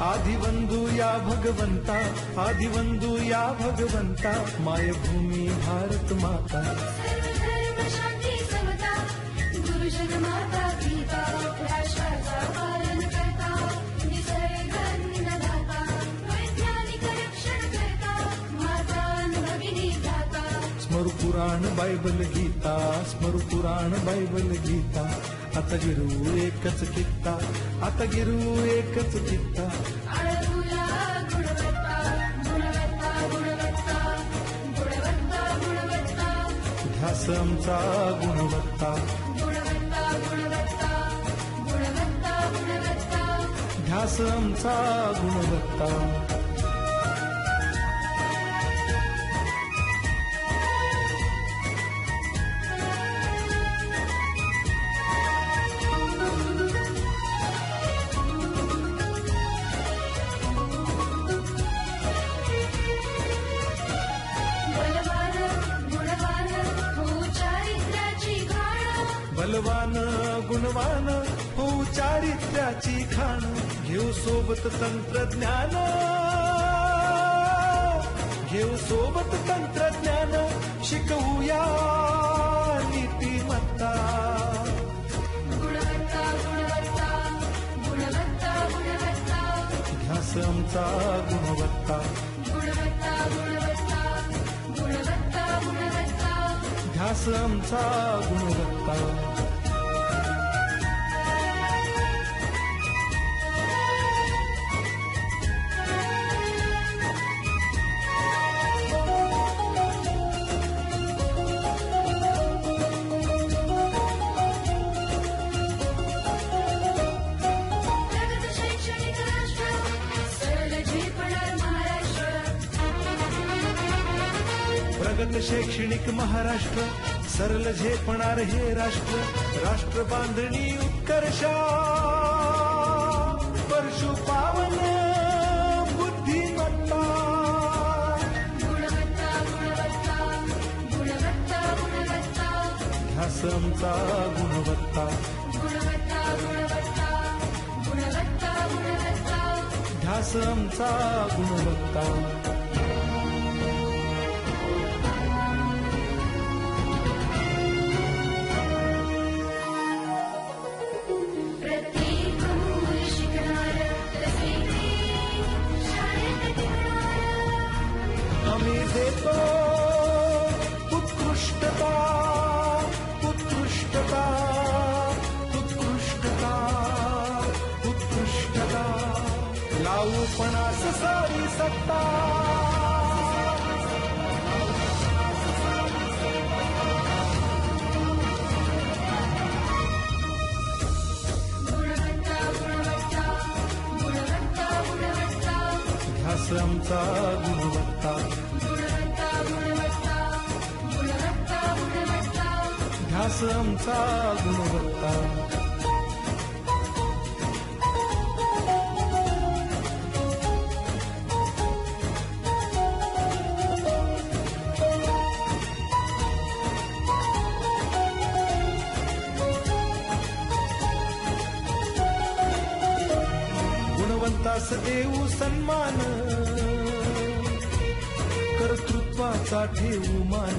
आदिवंदू या भगवंता, आदिवंदू या भगवंता, मायभूमी भारत माता. सर्वधर्म शांती समता, गुरुजन माता पिता, राष्ट्राचा पालन करता, निसर्ग अन्नदाता, वैज्ञानिक रक्षण करता, माता भगिनी दाता. स्मरू पुराण बायबल गीता, स्मरू पुराण बायबल गीता. आता गिरू एकच कित्ता, आता गिरू एकच कित्ता. आळवूया गुणवत्ता, गुणवत्ता, गुणवत्ता, गुणवत्ता, गुणवत्ता. ध्यास आमचा गुणवत्ता, गुणवत्ता, गुणवत्ता, गुणवत्ता, गुणवत्ता. ध्यास आमचा गुणवत्ता. बलवान गुणवान हो चारित्र्याची खाण. घेऊ सोबत तंत्रज्ञान, घेऊ सोबत तंत्रज्ञान. शिकवूया नीतिमत्ता. गुणवत्ता, गुणवत्ता, गुणवत्ता, गुणवत्ता. ध्यास आमचा गुणवत्ता, गुणवत्ता, गुणवत्ता, गुणवत्ता, गुणवत्ता. ध्यास आमचा गुणवत्ता. प्रगत शैक्षणिक राष्ट्र, सरळ झेपणार महाराष्ट्र. प्रगत शैक्षणिक महाराष्ट्र, सरल झेपणार हे राष्ट्र. राष्ट्र बांधणी उत्कर्षा, परशु पावन बुद्धिमत्ता. गुणवत्ता, गुणवत्ता, गुणवत्ता, गुणवत्ता. ध्यास आमचा गुणवत्ता, गुणवत्ता, गुणवत्ता, गुणवत्ता, गुणवत्ता. ध्यास आमचा गुणवत्ता. प्रत्येक मूल शिकणार, तसे ते शाळेत टिकणार. आम्ही देतो उत्कृष्टता, उत्कृष्टता, उत्कृष्टता, उत्कृष्टता. लावू पणास सारी सत्ता. गुणवत्ता, गुणवत्ता, गुणवत्ता, गुणवत्ता. ध्यास आमचा गुणवत्ता, गुणवत्ता, गुणवत्ता, गुणवत्ता, गुणवत्ता. ध्यास आमचा गुणवत्ता. गुणवंतास देऊ सन्मान, कर्तृत्वाचा ठेवू मान.